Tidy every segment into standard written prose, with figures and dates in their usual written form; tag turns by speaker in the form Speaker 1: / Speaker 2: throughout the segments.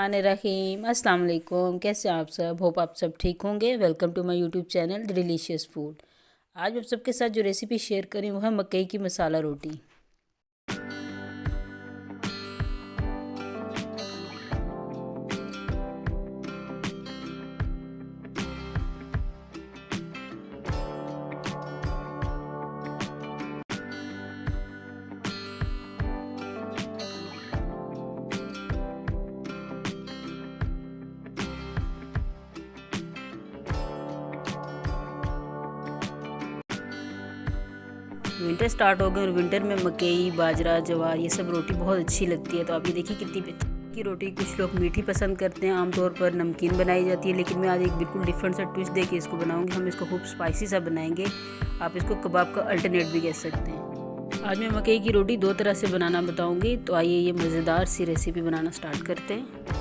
Speaker 1: बिस्मिल्लाहिर्रहमानिर्रहीम। अस्सलाम वालेकुम। कैसे हैं आप सब? होप आप सब ठीक होंगे। Welcome to my YouTube channel the delicious food. आज मैं सबके साथ जो रेसिपी शेयर करी वो है मकई की मसाला रोटी। विंटर स्टार्ट हो गए और विंटर में मकई, बाजरा, ज्वार ये सब रोटी बहुत अच्छी लगती है। तो आप ये देखिए कितनी अच्छी की रोटी। कुछ लोग मीठी पसंद करते हैं, आमतौर पर नमकीन बनाई जाती है, लेकिन मैं आज एक बिल्कुल डिफरेंट सा ट्विस्ट दे के इसको बनाऊंगी। हम इसको खूब स्पाइसी सा बनाएंगे। आप इसको कबाब का अल्टरनेट भी कह सकते हैं। आज मैं मकई की रोटी दो तरह से बनाना बताऊँगी। तो आइए ये मज़ेदार सी रेसिपी बनाना स्टार्ट करते हैं।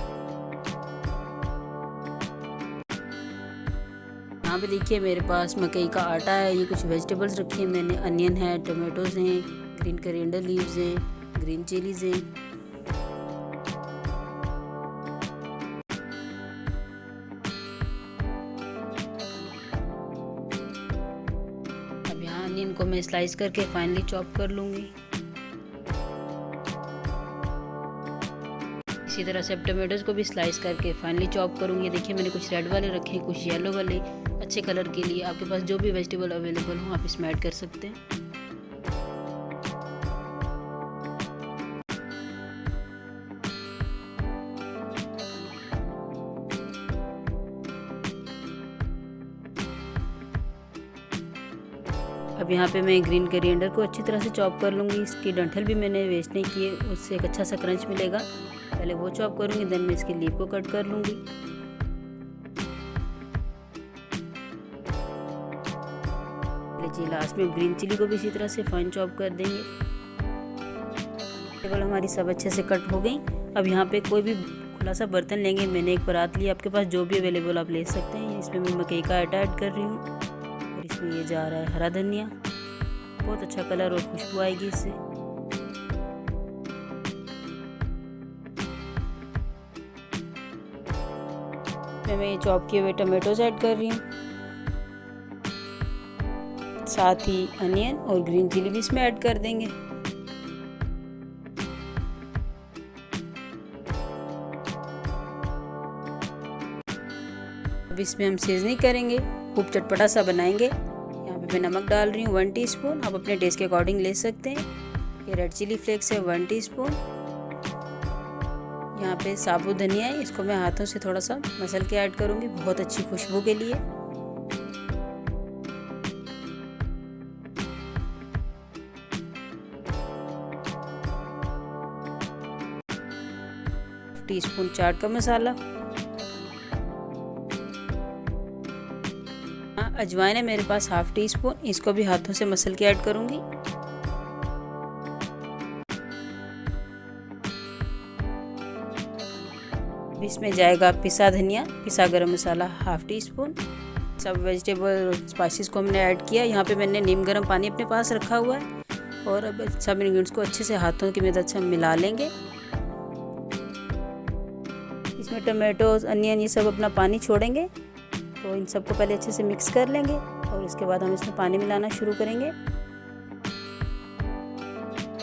Speaker 1: यहाँ पे देखिए मेरे पास मकई का आटा है। ये कुछ वेजिटेबल्स रखी हैं मैंने। अनियन है, टमाटोज हैं, ग्रीन कोरिएंडर लीव्स हैं, ग्रीन चिलीज हैं। अब यहाँ अनियन को मैं स्लाइस करके फाइनली चॉप कर लूँगी। इसी तरह से अब टमाटोज को भी स्लाइस करके फाइनली चॉप करूँगी। देखिए मैंने कुछ रेड वाले रखे हैं, कुछ येलो वाले, अच्छे कलर के लिए। आपके पास जो भी वेजिटेबल अवेलेबल हो आप इसमें ऐड कर सकते हैं। अब यहाँ पे मैं ग्रीन कोरिएंडर को अच्छी तरह से चॉप कर लूँगी। इसकी डंठल भी मैंने वेस्ट नहीं की है, उससे एक अच्छा सा क्रंच मिलेगा। पहले वो चॉप करूँगी, देन मैं इसकी लीफ को कट कर लूँगी। लीजिए लास्ट में ग्रीन चिली को भी इसी तरह से फाइन चॉप कर देंगे। टेबल हमारी सब अच्छे से कट हो गई। अब यहाँ पे कोई भी खुला सा बर्तन लेंगे। मैंने एक परात लिया, आपके पास जो भी अवेलेबल आप ले सकते हैं। इसमें मैं मकई का आटा ऐड कर रही हूँ और इसमें ये जा रहा है हरा धनिया। बहुत अच्छा कलर और खुशबू आएगी इससे। मैं ये चॉप किए हुए टमाटोज ऐड कर रही हूँ, साथ ही अनियन और ग्रीन चिली भी इसमें ऐड कर देंगे। अब इसमें हम सीजनिंग करेंगे, खूब चटपटा सा बनाएंगे। यहाँ पे मैं नमक डाल रही हूँ 1 टीस्पून। आप अपने टेस्ट के अकॉर्डिंग ले सकते हैं। ये रेड चिली फ्लेक्स है 1 टीस्पून। यहाँ पे साबुत धनिया है, इसको मैं हाथों से थोड़ा सा मसल के ऐड करूँगी बहुत अच्छी खुशबू के लिए। टीस्पून चाट का मसाला। अजवाइन है मेरे पास 1/2 टीस्पून। इसको भी हाथों से मसल के ऐड करूँगी। इसमें जाएगा पिसा धनिया, पिसा गरम मसाला 1/2 टीस्पून। सब वेजिटेबल स्पाइसेस को हमने ऐड किया। यहाँ पे मैंने नीम गर्म पानी अपने पास रखा हुआ है और अब सब इंग्रेडिएंट्स को अच्छे से हाथों की मदद से हम मिला लेंगे। इसमें टमाटोज, अनियन ये सब अपना पानी छोड़ेंगे, तो इन सबको पहले अच्छे से मिक्स कर लेंगे और इसके बाद हम इसमें पानी मिलाना शुरू करेंगे।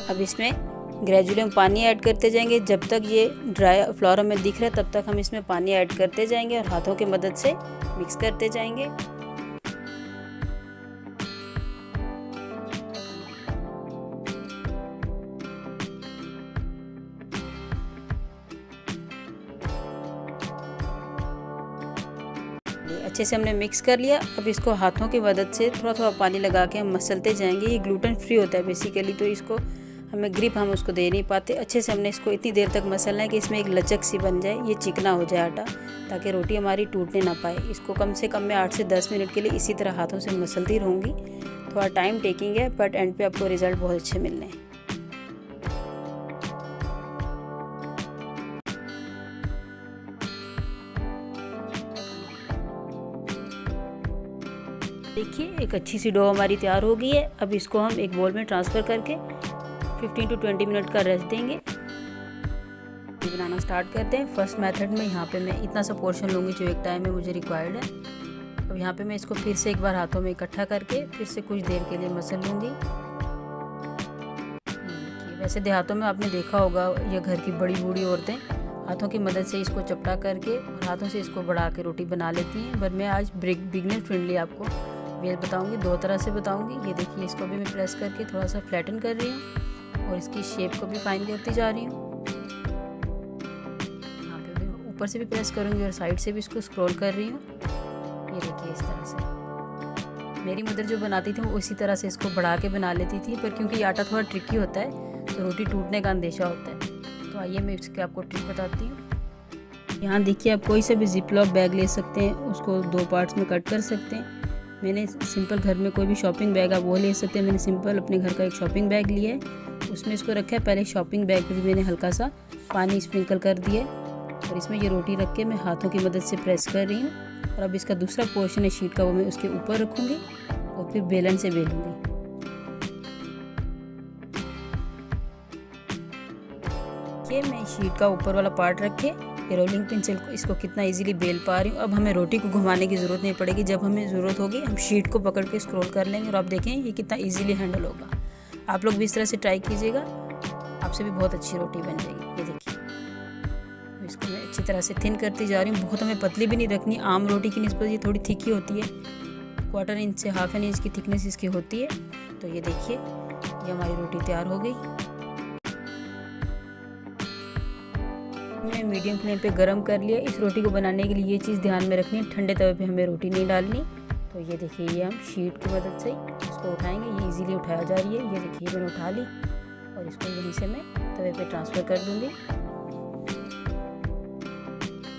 Speaker 1: अब इसमें ग्रेजुअली हम पानी ऐड करते जाएंगे। जब तक ये ड्राई फ्लोर हमें दिख रहा है तब तक हम इसमें पानी ऐड करते जाएंगे और हाथों की मदद से मिक्स करते जाएंगे। अच्छे से हमने मिक्स कर लिया। अब इसको हाथों की मदद से थोड़ा थोड़ा पानी लगा के हम मसलते जाएंगे। ये ग्लूटेन फ्री होता है बेसिकली, तो इसको हमें ग्रिप हम उसको दे नहीं पाते। अच्छे से हमने इसको इतनी देर तक मसलना है कि इसमें एक लचक सी बन जाए, ये चिकना हो जाए आटा, ताकि रोटी हमारी टूटने ना पाए। इसको कम से कम मैं 8 से 10 मिनट के लिए इसी तरह हाथों से मसलती रहूँगी। थोड़ा टाइम टेकिंग है, बट एंड पे आपको रिजल्ट बहुत अच्छे मिलने हैं। देखिए एक अच्छी सी डो हमारी तैयार हो गई है। अब इसको हम एक बोल में ट्रांसफ़र करके 15 to 20 मिनट का रेस्ट देंगे। बनाना स्टार्ट करते हैं। फर्स्ट मेथड में यहाँ पे मैं इतना सा पोर्शन लूँगी जो एक टाइम में मुझे रिक्वायर्ड है। अब यहाँ पे मैं इसको फिर से एक बार हाथों में इकट्ठा करके फिर से कुछ देर के लिए मसल लूँगी। वैसे देहातों में आपने देखा होगा या घर की बड़ी बूढ़ी औरतें हाथों की मदद से इसको चपटा करके और हाथों से इसको बढ़ा के रोटी बना लेती हैं। पर मैं आज बिगनर फ्रेंडली आपको वे बताऊंगी, दो तरह से बताऊंगी। ये देखिए, इसको भी मैं प्रेस करके थोड़ा सा फ्लैटन कर रही हूँ और इसकी शेप को भी फाइन करती जा रही हूँ। यहाँ पे भी ऊपर से भी प्रेस करूँगी और साइड से भी इसको स्क्रॉल कर रही हूँ। ये देखिए, इस तरह से मेरी मदर जो बनाती थी वो इसी तरह से इसको बढ़ा के बना लेती थी, पर क्योंकि आटा थोड़ा ट्रिकी होता है तो रोटी टूटने का अंदेशा होता है। तो आइए मैं इसके आपको ट्रिक बताती हूँ। यहाँ देखिए, आप कोई सा भी जिपलॉक बैग ले सकते हैं, उसको 2 पार्ट्स में कट कर सकते हैं। मैंने सिंपल घर में कोई भी शॉपिंग बैग आप वो ले सकते हैं। मैंने सिंपल अपने घर का एक शॉपिंग बैग लिया है, उसमें इसको रखा है। पहले शॉपिंग बैग पे भी मैंने हल्का सा पानी स्प्रिंकल कर दिया है और इसमें ये रोटी रख के मैं हाथों की मदद से प्रेस कर रही हूँ। और अब इसका दूसरा पोर्शन है शीट का, वो मैं उसके ऊपर रखूँगी और फिर बेलन से बेलूँगी। मैं शीट का ऊपर वाला पार्ट रखे ये रोलिंग पिन से इसको कितना इजीली बेल पा रही हूँ। अब हमें रोटी को घुमाने की ज़रूरत नहीं पड़ेगी। जब हमें ज़रूरत होगी हम शीट को पकड़ के स्क्रॉल कर लेंगे और आप देखें ये कितना इजीली हैंडल होगा। आप लोग भी इस तरह से ट्राई कीजिएगा, आपसे भी बहुत अच्छी रोटी बन जाएगी। ये देखिए, इसको मैं अच्छी तरह से थिन करती जा रही हूँ। बहुत हमें पतली भी नहीं रखनी, आम रोटी की निस्बत ये थोड़ी थिक ही होती है। 1/4 इंच से 1/2 इंच की थिकनेस इसकी होती है। तो ये देखिए, ये हमारी रोटी तैयार हो गई। मैंने मीडियम फ्लेम पे गरम कर लिया। इस रोटी को बनाने के लिए ये चीज़ ध्यान में रखनी है, ठंडे तवे पे हमें रोटी नहीं डालनी। तो ये देखिए, ये हम शीट की मदद से इसको उठाएंगे। ये इजीली उठाया जा रही है। ये देखिए, मैंने उठा ली और इसको यहीं से मैं तवे पे ट्रांसफ़र कर दूँगी।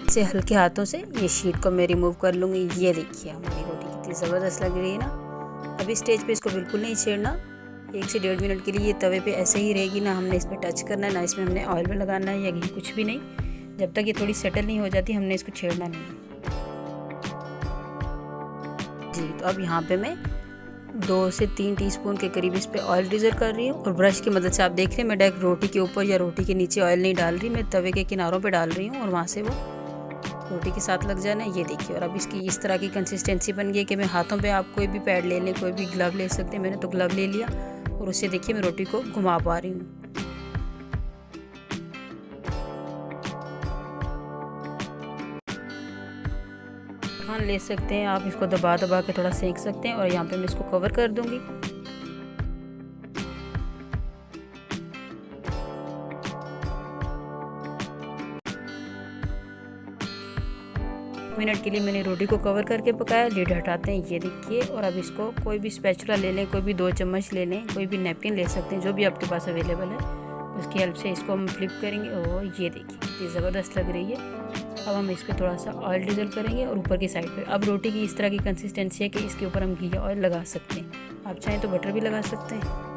Speaker 1: इसे हल्के हाथों से ये शीट को मैं रिमूव कर लूँगी। ये देखिए, हमारी रोटी कितनी ज़बरदस्त लग रही है ना। अभी स्टेज पे इसको बिल्कुल नहीं छेड़ना। 1 से 1.5 मिनट के लिए ये तवे पे ऐसे ही रहेगी, ना हमने इस पर टच करना है, ना इसमें हमने ऑयल में लगाना है या घी, कुछ भी नहीं। जब तक ये थोड़ी सेटल नहीं हो जाती हमने इसको छेड़ना नहीं जी। तो अब यहाँ पे मैं 2 से 3 टीस्पून के करीब इस पे ऑयल ड्रिजल कर रही हूँ और ब्रश की मदद से आप देख रहे हैं मैं डायरेक्ट रोटी के ऊपर या रोटी के नीचे ऑयल नहीं डाल रही, मैं तवे के किनारों पे डाल रही हूँ और वहाँ से वो रोटी के साथ लग जाना है। ये देखिए, और अब इसकी इस तरह की कंसिस्टेंसी बन गई है कि मैं हाथों पे आप कोई भी पैड ले लें, कोई भी ग्लव ले सकते हैं। मैंने तो ग्लव ले लिया और उससे देखिए मैं रोटी को घुमा पा रही हूँ। खान ले सकते हैं आप, इसको दबा दबा के थोड़ा सेक सकते हैं और यहाँ पे मैं इसको कवर कर दूंगी। मिनट के लिए मैंने रोटी को कवर करके पकाया। लिड हटाते हैं, ये देखिए। और अब इसको कोई भी स्पैचुला ले लें, कोई भी 2 चम्मच ले लें, कोई भी नैपकिन ले सकते हैं, जो भी आपके पास अवेलेबल है, उसकी हेल्प से इसको हम फ्लिप करेंगे। और ये देखिए कितनी ज़बरदस्त लग रही है। अब हम इस पर थोड़ा सा ऑयल ड्रिजल करेंगे और ऊपर की साइड पे। अब रोटी की इस तरह की कंसिस्टेंसी है कि इसके ऊपर हम घी या ऑयल लगा सकते हैं। आप चाहें तो बटर भी लगा सकते हैं।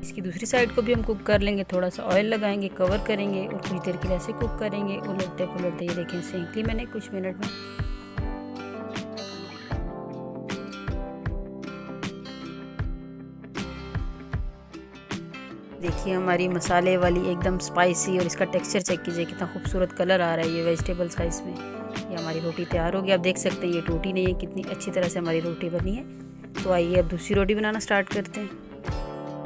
Speaker 1: इसकी दूसरी साइड को भी हम कुक कर लेंगे। थोड़ा सा ऑयल लगाएंगे, कवर करेंगे और कुछ देर के लिए ऐसे कुक करेंगे उलटते पुलटते। ये देखें, सेंक ली मैंने कुछ मिनट में। देखिए हमारी मसाले वाली एकदम स्पाइसी, और इसका टेक्सचर चेक कीजिए कितना खूबसूरत कलर आ रहा है ये वेजिटेबल्स का इसमें। ये हमारी रोटी तैयार हो गई। आप देख सकते हैं ये टूटी नहीं है, कितनी अच्छी तरह से हमारी रोटी बनी है। तो आइए अब दूसरी रोटी बनाना स्टार्ट करते हैं।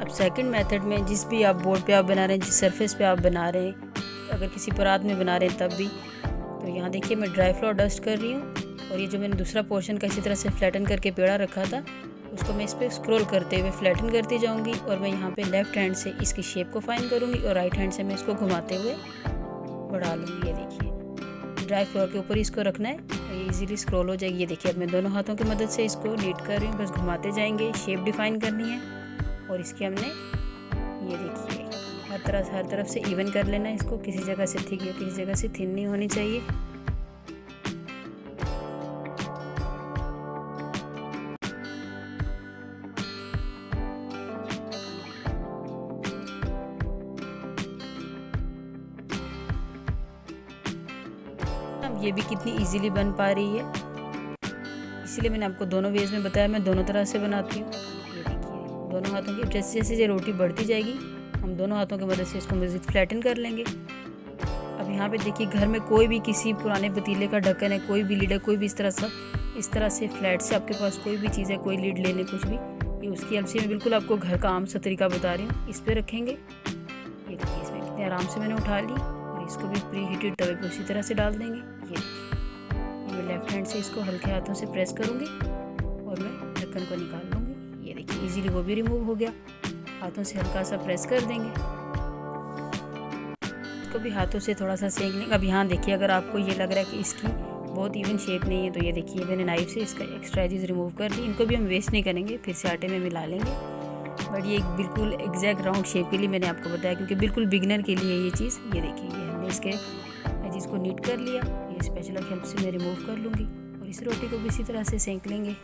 Speaker 1: अब सेकंड मेथड में जिस भी आप बोर्ड पे आप बना रहे हैं, जिस सरफेस पे आप बना रहे हैं, अगर किसी परात में बना रहे हैं तब भी, तो यहाँ देखिए मैं ड्राई फ्लोर डस्ट कर रही हूँ। और ये जो मैंने दूसरा पोर्शन का इसी तरह से फ्लैटन करके पेड़ा रखा था, उसको मैं इस पर स्क्रॉल करते हुए फ्लैटन करती जाऊँगी। और मैं यहाँ पे लेफ़्ट हैंड से इसकी शेप को फाइन करूँगी और राइट हैंड से मैं इसको घुमाते हुए बढ़ा लूँगी। ये देखिए, ड्राई फ्लोर के ऊपर इसको रखना है, ये इजीली स्क्रॉल हो जाएगी। ये देखिए, अब मैं दोनों हाथों की मदद से इसको नीट कर रही हूँ, बस घुमाते जाएंगे। शेप डिफाइन करनी है और इसकी हमने ये देखिए हर तरफ से इवन कर लेना है इसको। किसी जगह से थिक या किसी जगह से थिन नहीं होनी चाहिए। ये भी कितनी इजीली बन पा रही है, इसलिए मैंने आपको दोनों वेज में बताया। मैं दोनों तरह से बनाती हूँ। ये देखिए दोनों हाथों की, जैसे जैसे ये रोटी बढ़ती जाएगी हम दोनों हाथों की मदद से इसको मज़ीद फ्लैटन कर लेंगे। अब यहाँ पे देखिए घर में कोई भी किसी पुराने पतीले का ढक्कन है, कोई भी लीड है, कोई भी इस तरह से फ्लैट से आपके पास कोई भी चीज़ है, कोई लीड ले लें कुछ भी, ये उसकी हेल्प से मैं बिल्कुल आपको घर का आम सा तरीका बता रही हूँ। इस पर रखेंगे, ये देखिए इसमें कितने आराम से मैंने उठा ली और इसको भी प्री हीटेड तवे पे उसी तरह से डाल देंगे। ये देखिए मैं लेफ्ट हैंड से इसको हल्के हाथों से प्रेस करूँगी और मैं ढक्कन को निकाल लूँगी। ये देखिए इजीली वो भी रिमूव हो गया। हाथों से हल्का सा प्रेस कर देंगे, इसको भी हाथों से थोड़ा सा सेक लेंगे। अब यहाँ देखिए अगर आपको ये लग रहा है कि इसकी बहुत इवन शेप नहीं है तो ये देखिए मैंने नाइफ से इसका एक्स्ट्रा एजेस रिमूव कर दी। इनको भी हम वेस्ट नहीं करेंगे, फिर से आटे में मिला लेंगे। बट ये बिल्कुल एग्जैक्ट राउंड शेप के लिए मैंने आपको बताया, क्योंकि बिल्कुल बिगनर के लिए ये चीज़। ये देखिए ये हमने इसके एजेस को नीट कर लिया, ये स्पैचुला की हेल्प से मैं रिमूव कर लूँगी और इस रोटी को भी इसी तरह से सेंक लेंगे।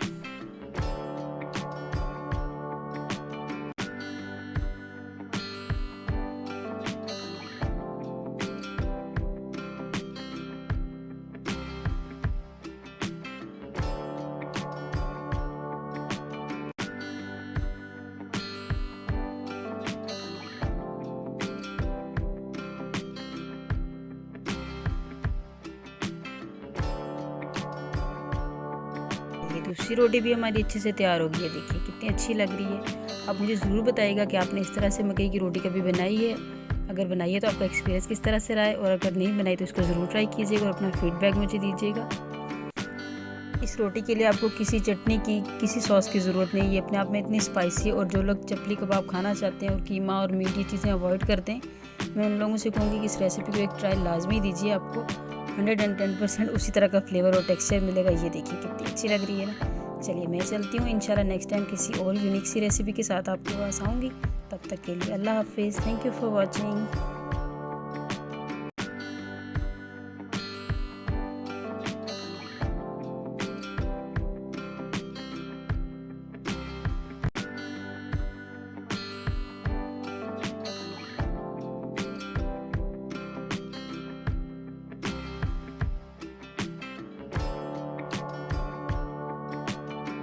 Speaker 1: दूसरी रोटी भी हमारी अच्छे से तैयार हो गई है। देखिए कितनी अच्छी लग रही है। आप मुझे ज़रूर बताइएगा कि आपने इस तरह से मकई की रोटी कभी बनाई है। अगर बनाई है तो आपका एक्सपीरियंस किस तरह से रहा है, और अगर नहीं बनाई तो इसको ज़रूर ट्राई कीजिएगा और अपना फीडबैक मुझे दीजिएगा। इस रोटी के लिए आपको किसी चटनी की, किसी सॉस की ज़रूरत नहीं। ये अपने आप में इतनी स्पाइसी, और जो लोग चपली कबाब खाना चाहते हैं और कीमा और मीट ये चीज़ें अवॉइड करते हैं, मैं उन लोगों से कहूँगी कि इस रेसिपी को एक ट्राई लाजमी दीजिए। आपको 110% उसी तरह का फ्लेवर और टेक्सचर मिलेगा। ये देखिए कितनी अच्छी लग रही है ना। चलिए मैं चलती हूँ, इंशाल्लाह नेक्स्ट टाइम किसी और यूनिक सी रेसिपी के साथ आपके पास आऊँगी। तब तक के लिए अल्लाह हाफिज़। Thank you for watching.